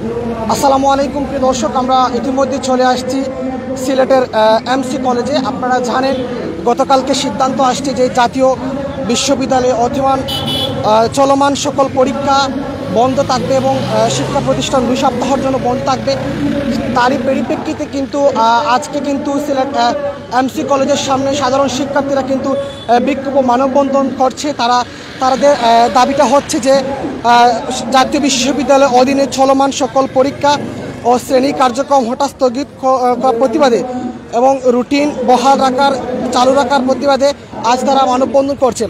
আসসালামু আলাইকুম প্রিয় দর্শক, আমরা ইতিমধ্যে চলে আসছি সিলেটের এমসি কলেজে। আপনারা জানেন গতকালকে সিদ্ধান্ত আসছে যে জাতীয় বিশ্ববিদ্যালয়ে চলমান সকল পরীক্ষা বন্ধ থাকবে এবং শিক্ষা প্রতিষ্ঠান 2 সপ্তাহের জন্য বন্ধ থাকবে। তারই পরিপ্রেক্ষিতে কিন্তু আজকে কিন্তু সিলেট এমসি কলেজের সামনে সাধারণ শিক্ষার্থীরা কিন্তু বিক্ষোভ মানববন্ধন করছে। তাদের দাবিটা হচ্ছে যে জাতীয় বিশ্ববিদ্যালয়ের অধীনে চলমান সকল পরীক্ষা ও শ্রেণী কার্যক্রম হঠাৎ স্থগিত প্রতিবাদে এবং রুটিন চালু রাখার প্রতিবাদে আজ তারা মানববন্ধন করছে।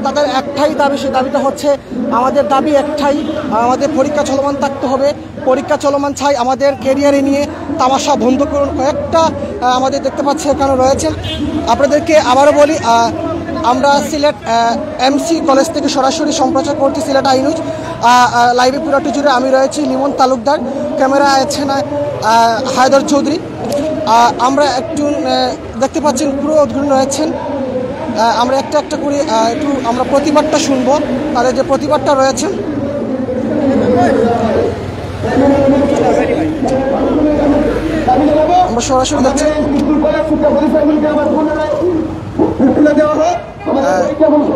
তাদের একটাই দাবি, সেই দাবিটা হচ্ছে আমাদের দাবি একটাই, আমাদের পরীক্ষা চলমান থাকতে হবে। পরীক্ষা চলমান চাই, আমাদের ক্যারিয়ারে নিয়ে তামাশা বন্ধ করুন। কয়েকটা আমাদের দেখতে পাচ্ছি এখানে রয়েছে। আপনাদেরকে আবারও বলি, আমরা সিলেট এমসি কলেজ থেকে সরাসরি সম্প্রচার করছি সিলেট আই নিউজ লাইভে পুরাটি জুড়ে। আমি রয়েছি লিমন তালুকদার, ক্যামেরা আছেন হায়দার চৌধুরী। আমরা একজন দেখতে পাচ্ছেন পুরো উদ্ঘাটন রয়েছেন। আমরা একটা করে একটু আমরা প্রতিবাদটা শুনবো, তাদের যে প্রতিবাদটা রয়েছে। আমরা সরাসরি দেখছি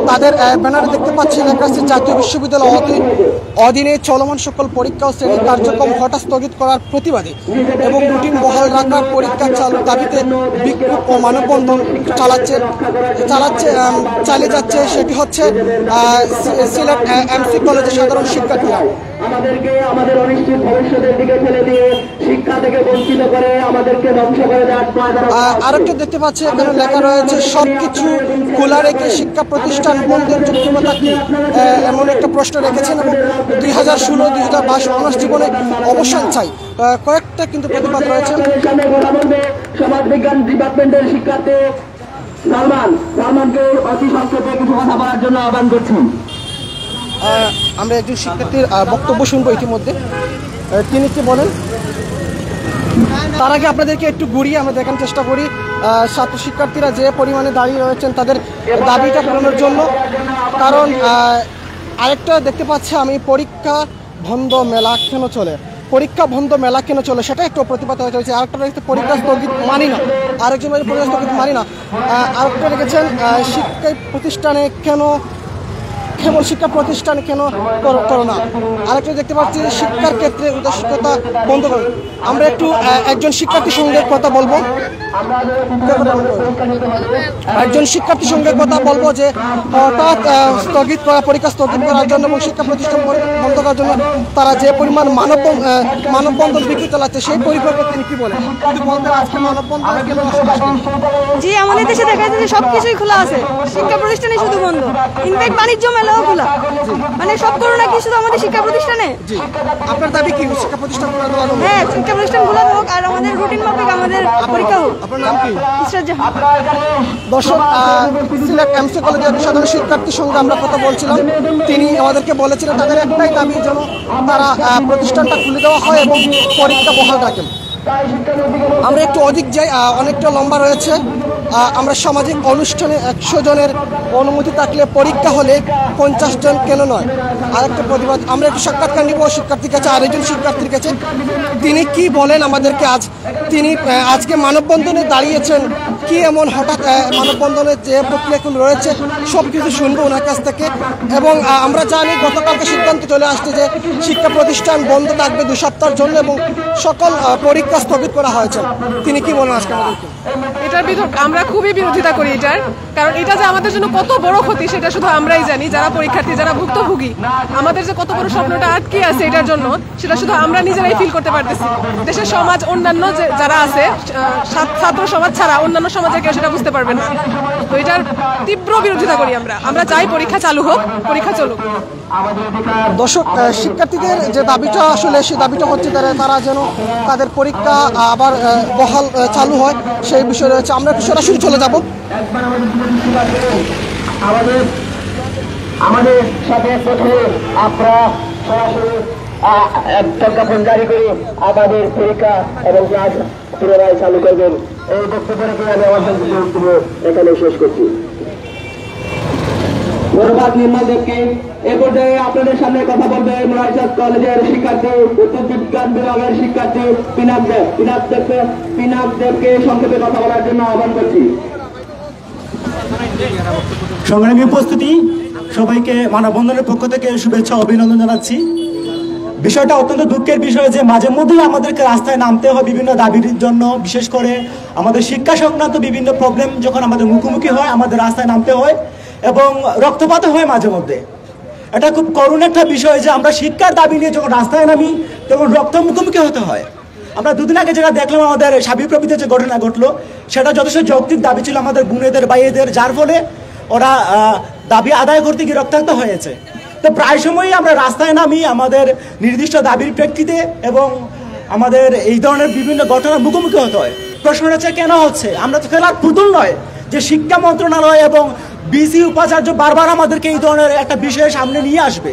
তাদের ব্যানারে দেখতে পাচ্ছি লেখা আছে জাতীয় বিশ্ববিদ্যালয় অধীনে চলমান সকল পরীক্ষা ও শ্রেণী কার্যক্রম হঠাৎ স্থগিত করার প্রতিবাদে এবং রুটিন বহাল রাখার পরীক্ষা চালুর দাবিতে বিক্ষোভ ও মানববন্ধন চালিয়ে যাচ্ছে। সেটি হচ্ছে সিলেট এমসি কলেজের সাধারণ শিক্ষার্থীরা। আমাদেরকে আমাদের অনিশ্চিত ভবিষ্যতের দিকে ফেলে দিয়ে শিক্ষা থেকে বঞ্চিত করে আমাদেরকে ধ্বংস করে আরেকটা দেখতে পাচ্ছি এখানে লেখা রয়েছে সবকিছু খোলা রেখে শিক্ষা প্রতিষ্ঠান বন্ধের যৌক্তিকতা কি, এমন একটা প্রশ্ন রেখেছেন এবং 2016-2022 অনার্স জীবনে অবসান চাই। কয়েকটা কিন্তু প্রতিবাদ রয়েছে। সমাজবিজ্ঞান ডিপার্টমেন্টের শিক্ষার্থী সালমানকে অতি সংক্ষেপে কিছু কথা বলার জন্য আহ্বান করছি। আমরা একজন শিক্ষার্থীর বক্তব্য শুনবো ইতিমধ্যে, তিনি কি বলেন। তার আগে আপনাদেরকে একটু ঘুরিয়ে আমরা দেখানোর চেষ্টা করি ছাত্র শিক্ষার্থীরা যে পরিমাণে দাঁড়িয়ে রয়েছেন তাদের দাবিটা পূরণের জন্য। কারণ আরেকটা দেখতে পাচ্ছি আমি, পরীক্ষা বন্ধ মেলা কেন চলে সেটা একটু প্রতিবাদ হয়ে চলেছে। আরেকটা রেখেছে পরীক্ষা স্থগিত মানি না, আরেকজন পরীক্ষা স্থগিত মানি না। আরেকটা রেখেছেন কেবল শিক্ষা প্রতিষ্ঠানে কেন করো না। আরেকটা দেখতে পাচ্ছি শিক্ষার ক্ষেত্রে উদাসীনতা বন্ধ করো। আমরা একটু একজন শিক্ষার্থীর সঙ্গে কথা বলবো যে হঠাৎ পরীক্ষা স্থগিত করার জন্য এবং শিক্ষা প্রতিষ্ঠান বন্ধ করার জন্য তারা যে পরিমাণ মানববন্ধন বিক্ষোভ চালাচ্ছে সেই পরিপ্রেক্ষিতে তিনি কি বলেন। জি, আমাদের দেশে দেখা যাচ্ছে যে সবকিছুই খোলা আছে, শিক্ষা প্রতিষ্ঠানে শুধু বন্ধ। ইনফ্যাক্ট বাণিজ্য মেলাও খোলা, মানে সব করোনা কি শুধু আমাদের শিক্ষা প্রতিষ্ঠানে। আপনার দাবি কি শিক্ষা প্রতিষ্ঠান খোলা হোক? হ্যাঁ, শিক্ষা প্রতিষ্ঠান খোলা হোক আর আমাদের রুটিন মাফিক আমাদের পরীক্ষা হোক। আপনার নাম কি? ইসরাত জাহান। দর্শক, সিলেট এমসি কলেজের সাধারণ শিক্ষার্থীর সঙ্গে আমরা কথা বলছিলাম। তিনি আমাদেরকে বলেছিলেন তাদের একটাই দাবি যেন তারা প্রতিষ্ঠানটা খুলে দেওয়া হয় এবং পরীক্ষা বহাল রাখেন। আমরা একটু অধিক যাই, অনেকটা লম্বা রয়েছে। আমরা সামাজিক অনুষ্ঠানে 100 জনের অনুমতি থাকলে পরীক্ষা হলে 50 জন কেন নয়। আরেকটা প্রতিবাদ, আমরা একটু সাক্ষাৎকার নিব শিক্ষার্থীর কাছে, আরেকজন শিক্ষার্থীর কাছে। তিনি কি বলেন আমাদেরকে। তিনি আজকে মানববন্ধনে দাঁড়িয়েছেন, কি এমন হঠাৎ মানববন্ধনের যে প্রক্রিয়াগুলো রয়েছে সব কিছু শুনবো ওনার কাছ থেকে। এবং আমরা জানি গতকালকে সিদ্ধান্ত চলে আসছে যে শিক্ষা প্রতিষ্ঠান বন্ধ থাকবে 2 সপ্তাহের জন্য এবং সকল পরীক্ষা স্থগিত করা হয়েছে। তিনি কি বলেন আজকে আমাদেরকে। এটার আমরা খুবই বিরোধিতা করি এটার, কারণ এটা যে আমাদের জন্য কত বড় ক্ষতি সেটা শুধু আমরাই জানি, যারা পরীক্ষার্থী, যারা ভুক্তভোগী। আমাদের যে কত বড় স্বপ্নটা আটকে আছে এটার জন্য সেটা শুধু আমরা নিজেরাই ফিল করতে পারতেছি। দেশের সমাজ, অন্যান্য যারা আছে ছাত্র সমাজ ছাড়া অন্যান্য সমাজের কেউ সেটা বুঝতে পারবে না। তো এটার তীব্র বিরোধিতা করি আমরা চাই পরীক্ষা চালু হোক, পরীক্ষা চলুক। দর্শক, শিক্ষার্থীদের যে দাবিটা আসলে সেই দাবিটা হচ্ছে তারা যেন তাদের পরীক্ষা আবার বহাল চালু হয় সেই বিষয় রয়েছে। আমরা একটু সরাসরি চলে যাব। আমাদের সাথে প্রথমে আপনারা সরাসরি প্রজ্ঞাপন জারি করে আমাদের পরীক্ষা এবং ক্লাস পুনরায় চালু করবেন। এই বক্তব্য রেখে আমি আমার বক্তব্য এখানে শেষ করছি। ধন্যবাদ নির্মল দেবকে। এ পর্যায়ে আপনাদের সামনে কথা বলবে মোনারিচাঁদ কলেজের শিক্ষার্থী, উদ্ভিদ বিজ্ঞান বিভাগের শিক্ষার্থী পিনাক দেবকে সংক্ষেপে কথা বলার জন্য আহ্বান করছি। সংগ্রামী উপস্থিতি, সবাইকে মানববন্ধনের পক্ষ থেকে শুভেচ্ছা অভিনন্দন জানাচ্ছি। বিষয়টা অত্যন্ত দুঃখের বিষয় যে মাঝে মধ্যেই আমাদেরকে রাস্তায় নামতে হয় বিভিন্ন দাবির জন্য। বিশেষ করে আমাদের শিক্ষা সংক্রান্ত বিভিন্ন প্রবলেম যখন আমাদের মুখোমুখি হয়, আমাদের রাস্তায় নামতে হয় এবং রক্তপাত হয় মাঝে মধ্যে। এটা খুব করুণ একটা বিষয় যে আমরা শিক্ষার দাবি নিয়ে যখন রাস্তায় নামি তখন রক্ত মুখোমুখি হতে হয়। আমরা দুদিন আগে যেটা দেখলাম আমাদের সাবিপ্রবিতে যে ঘটনা ঘটলো, সেটা যথেষ্ট যৌক্তিক দাবি ছিল আমাদের বোনেদের ভাইয়েদের, যার ফলে ওরা দাবি আদায় করতে গিয়ে রক্তাক্ত হয়েছে। তো প্রায় সময়ই আমরা রাস্তায় নামি আমাদের নির্দিষ্ট দাবির প্রেক্ষিতে এবং আমাদের এই ধরনের বিভিন্ন ঘটনার মুখোমুখি হতে হয়। প্রশ্নটা হচ্ছে কেন হচ্ছে? আমরা তো খেলার পুতুল নয় যে শিক্ষা মন্ত্রণালয় এবং বিসি উপাচার্য বারবার আমাদেরকে এই ধরনের একটা বিষয়ের সামনে নিয়ে আসবে।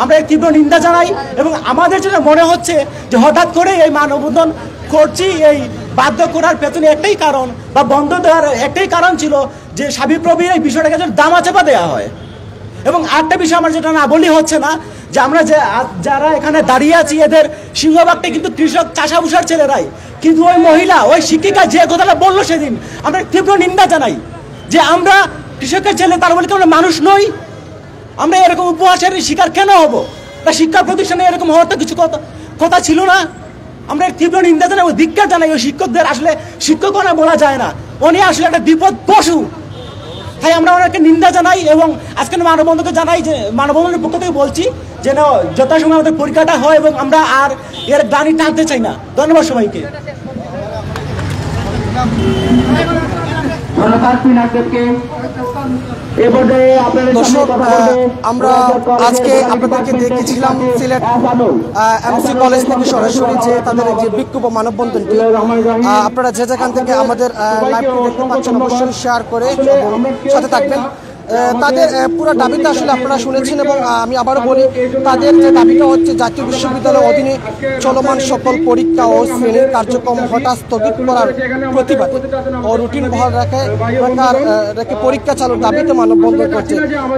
আমরা এর তীব্র নিন্দা জানাই এবং আমাদের জন্য মনে হচ্ছে যে হঠাৎ করে এই মানববন্ধন করছি, এই বাধ্য করার পেছনে একটাই কারণ বা বন্ধ দেওয়ার একটাই কারণ ছিল যে সাবিপ্রবির এই বিষয়টাকে যেন দামাচাপা দেওয়া হয়। এবং আরেকটা বিষয় আমার যেটা না বলি হচ্ছে না যে আমরা যারা এখানে দাঁড়িয়ে আছি এদের সিংহভাগটা কিন্তু কৃষক চাষাভুষার ছেলেরাই, কিন্তু ওই মহিলা ওই শিক্ষিকা যে কথাটা বললো সেদিন আমরা তীব্র নিন্দা জানাই যে আমরা কৃষকের ছেলে, তার বলে কি আমরা মানুষ নই? আমরা এরকম উপহাসের শিকার কেন হব? তা শিক্ষা প্রতিষ্ঠানে এরকম হওয়ার তো কিছু কথা ছিল না। আমরা তীব্র নিন্দা জানাই, ধিক্কার জানাই ওই শিক্ষকদের। আসলে শিক্ষক না বলা যায় না, উনি আসলে একটা বিপদ পশু। তাই আমরা ওনাকে নিন্দা জানাই এবং আজকে মানববন্ধনকে জানাই যে মানববন্ধনের পক্ষ থেকে বলছি যেন যথাসময় আমাদের পরীক্ষাটা হয় এবং আমরা আর এর গানি টানতে চাই না। ধন্যবাদ সবাইকে। দর্শক, আমরা আজকে আপনাদেরকে দেখেছিলাম সিলেট এমসি কলেজ থেকে সরাসরি যে তাদের যে বিক্ষোভ মানববন্ধনটি। আপনারা যে যেখান থেকে আমাদের লাইভটি দেখতে পাচ্ছেন অবশ্যই শেয়ার করে সাথে থাকবেন। তাদের পুরো দাবিটা আসলে আপনারা শুনেছেন এবং আমি আবারও বলি, তাদের যে দাবিটা হচ্ছে জাতীয় বিশ্ববিদ্যালয়ের অধীনে চলমান সকল পরীক্ষা ও শ্রেণীর কার্যক্রম হঠাৎ স্থগিত করার প্রতিবাদে ও রুটিন বহাল রেখে পরীক্ষা চালুর দাবিতে মানববন্ধন করছে।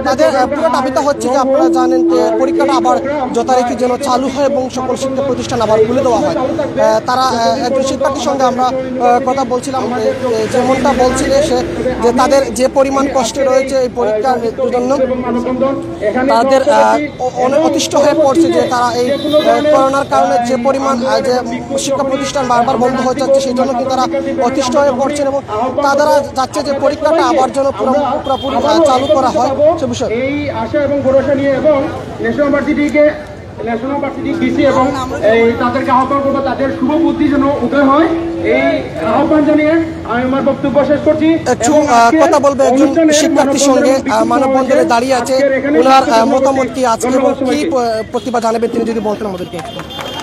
তাদের পুরো দাবিটা হচ্ছে যে আপনারা জানেন যে পরীক্ষাটা আবার যথারীতি যেন চালু হয় এবং সকল শিক্ষা প্রতিষ্ঠান আবার খুলে দেওয়া হয়। তারা একজন শিক্ষার্থীর সঙ্গে আমরা কথা বলছিলাম, যেমনটা বলছিলে সে যে তাদের যে পরিমাণ কষ্ট রয়েছে এই পরীক্ষার জন্য তাদের অনেক অতিষ্ঠ হয়ে পড়ছে যে তারা এই করোনার কারণে যে পরিমাণ যে শিক্ষা প্রতিষ্ঠান বারবার বন্ধ হয়ে যাচ্ছে সেই জন্য কিন্তু তারা অতিষ্ঠ হয়ে পড়ছেন এবং তারা যাচ্ছে যে পরীক্ষাটা আবার যেন পুরোপুরি চালু করা হয় সে বিষয়ে। এই আশা এবং ভরসা নিয়ে এবং ন্যাশনাল ভার্সিটি ডিসি এবং তাদেরকে আহ্বান করবো তাদের শুভ বুদ্ধি যেন উদয় হয়, এই আহ্বান জানিয়ে আমি আমার বক্তব্য শেষ করছি। একটু কথা বলবে একজন শিক্ষার্থীর সঙ্গে মানববন্ধনে দাঁড়িয়ে আছে, ওনার মতামত কি আজকে এবং কি প্রতিভা জানাবেন তিনি যদি বলতেন আমাদেরকে।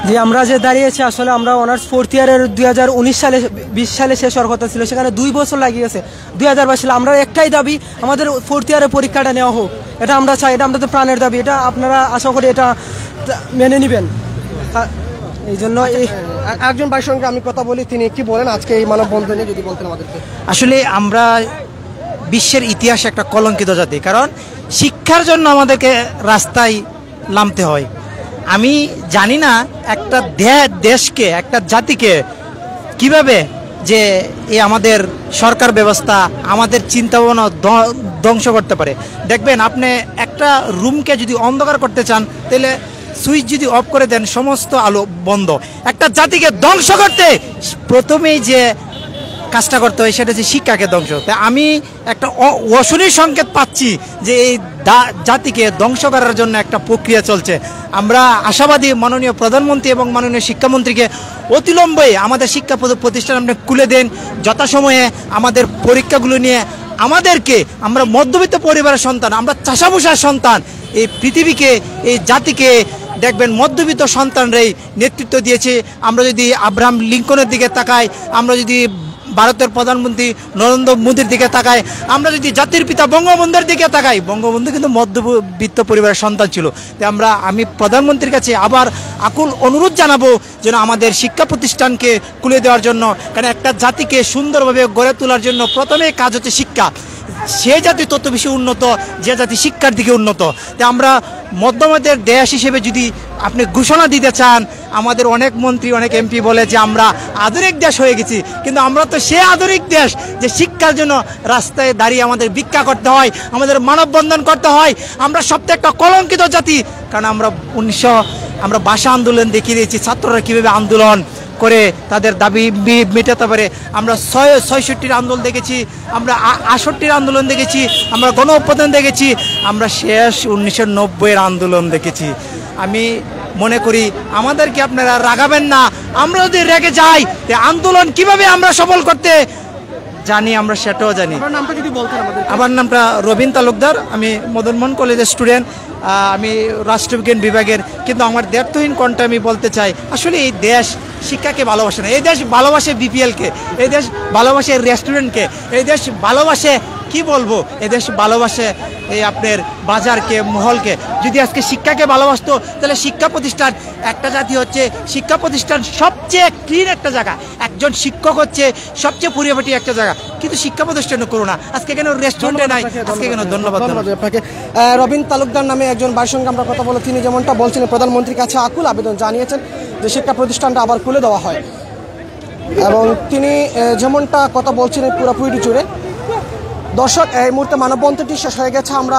যে আমরা যে দাঁড়িয়েছি আসলে আমরা অনার্স ফোর্থ ইয়ারের 2019 সালে শেষ হওয়ার কথা ছিল, সেখানে 2 বছর লাগিয়েছে 2022 সালে। আমরা একটাই দাবি, আমাদের ফোর্থ ইয়ারের পরীক্ষাটা নেওয়া হোক, এটা আমরা চাই, এটা আমাদের প্রাণের দাবি, এটা আপনারা আশা করি এটা মেনে নেবেন। এই জন্য একজন ভাইয়ের সঙ্গে আমি কথা বলি, তিনি কি বলেন আজকে এই মানববন্ধনে যদি বলতেন আমাদেরকে। আসলে আমরা বিশ্বের ইতিহাসে একটা কলঙ্কিত জাতি, কারণ শিক্ষার জন্য আমাদেরকে রাস্তায় নামতে হয়। আমি জানি না একটা দেশকে একটা জাতিকে কিভাবে যে এই আমাদের সরকার ব্যবস্থা আমাদের চিন্তাভাবনা ধ্বংস করতে পারে। দেখবেন আপনি একটা রুমকে যদি অন্ধকার করতে চান তাহলে সুইচ যদি অফ করে দেন সমস্ত আলো বন্ধ। একটা জাতিকে ধ্বংস করতে প্রথমেই যে কাজটা করতে হয় সেটা হচ্ছে শিক্ষাকে ধ্বংস। তাই আমি একটা অশনি সংকেত পাচ্ছি যে এই জাতিকে ধ্বংস করার জন্য একটা প্রক্রিয়া চলছে। আমরা আশাবাদী মাননীয় প্রধানমন্ত্রী এবং মাননীয় শিক্ষামন্ত্রীকে অতিলম্বে আমাদের শিক্ষা প্রতিষ্ঠান আপনি খুলে দেন, যথাসময়ে আমাদের পরীক্ষাগুলো নিয়ে আমাদেরকে, আমরা মধ্যবিত্ত পরিবারের সন্তান, আমরা চাষাভুষার সন্তান, এই পৃথিবীকে এই জাতিকে দেখবেন মধ্যবিত্ত সন্তানরাই নেতৃত্ব দিয়েছে। আমরা যদি আব্রাহাম লিঙ্কনের দিকে তাকাই, আমরা যদি ভারতের প্রধানমন্ত্রী নরেন্দ্র মোদীর দিকে তাকাই, আমরা যদি জাতির পিতা বঙ্গবন্ধুর দিকে তাকাই, বঙ্গবন্ধু কিন্তু মধ্যবিত্ত পরিবারের সন্তান ছিল। তাই আমি প্রধানমন্ত্রীর কাছে আবার আকুল অনুরোধ জানাবো যেন আমাদের শিক্ষা প্রতিষ্ঠানকে খুলে দেওয়ার জন্য, কারণ একটা জাতিকে সুন্দরভাবে গড়ে তোলার জন্য প্রথমে কাজ হচ্ছে শিক্ষা। সে জাতি তত বেশি উন্নত যে জাতি শিক্ষার দিকে উন্নত। তাই আমরা মধ্যমাদের দেশ হিসেবে যদি আপনি ঘোষণা দিতে চান, আমাদের অনেক মন্ত্রী অনেক এমপি বলে যে আমরা আধুনিক দেশ হয়ে গেছি, কিন্তু আমরা তো সে আধুনিক দেশ যে শিক্ষার জন্য রাস্তায় দাঁড়িয়ে আমাদের ভিক্ষা করতে হয়, আমাদের মানববন্ধন করতে হয়। আমরা সবথেকে একটা কলঙ্কিত জাতি, কারণ আমরা ভাষা আন্দোলন দেখিয়ে দিয়েছি, ছাত্ররা কীভাবে আন্দোলন করে তাদের দাবি মেটাতে পারে। আমরা ৬৬-র আন্দোলন দেখেছি, আমরা ৬৮-র আন্দোলন দেখেছি, আমরা গণ অভ্যুত্থান দেখেছি, আমরা শেষ ১৯৯০-এর আন্দোলন দেখেছি। আমি মনে করি আমাদেরকে আপনারা রাগাবেন না। আমরা যদি রেগে যাই, আন্দোলন কিভাবে আমরা সফল করতে জানি আমরা সেটাও জানি। আমার নামটা রবীন তালুকদার, আমি মদনমোহন কলেজের স্টুডেন্ট, আমি রাষ্ট্রবিজ্ঞান বিভাগের। কিন্তু আমার দ্ব্যর্থহীন কণ্ঠে আমি বলতে চাই, আসলে এই দেশ শিক্ষাকে ভালোবাসে না, এই দেশ ভালোবাসে বিপিএলকে, এই দেশ ভালোবাসে রেস্টুরেন্টকে, এই দেশ ভালোবাসে কি বলবো, এই দেশ ভালোবাসে এই আপনার বাজারকে, মহলকে। যদি আজকে শিক্ষাকে ভালোবাসতো তাহলে শিক্ষা প্রতিষ্ঠান, একটা জাতি হচ্ছে শিক্ষা প্রতিষ্ঠান সবচেয়ে ক্লিন একটা জায়গা, একজন শিক্ষক হচ্ছে সবচেয়ে পরিপাটি একটা জায়গা, কিন্তু শিক্ষা প্রতিষ্ঠানে করো না। আজকে কেন রেস্টুরেন্টে নাই, আজকে কেন? ধন্যবাদ আপনাকে। রবীন তালুকদার নামে একজন ভাইয়ের সঙ্গে আমরা কথা বলে, তিনি যেমনটা বলছিলেন প্রধানমন্ত্রীর কাছে আকুল আবেদন জানিয়েছেন যে শিক্ষা প্রতিষ্ঠানটা আবার খুলে দেওয়া হয়, এবং তিনি যেমনটা কথা বলছিলেন পুরোপুরি জুড়ে। দর্শক, এই মুহূর্তে মানববন্ধনটি শেষ হয়ে গেছে। আমরা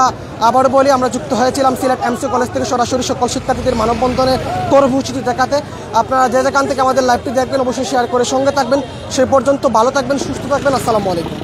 আবার বলি, আমরা যুক্ত হয়েছিলাম সিলেট এমসি কলেজ থেকে সরাসরি সকল শিক্ষার্থীদের মানববন্ধনে কর্মসূচিটি দেখাতে। আপনারা যে যেখান থেকে আমাদের লাইভটি দেখবেন অবশ্যই শেয়ার করে সঙ্গে থাকবেন। সেই পর্যন্ত ভালো থাকবেন, সুস্থ থাকবেন। আসসালামু আলাইকুম।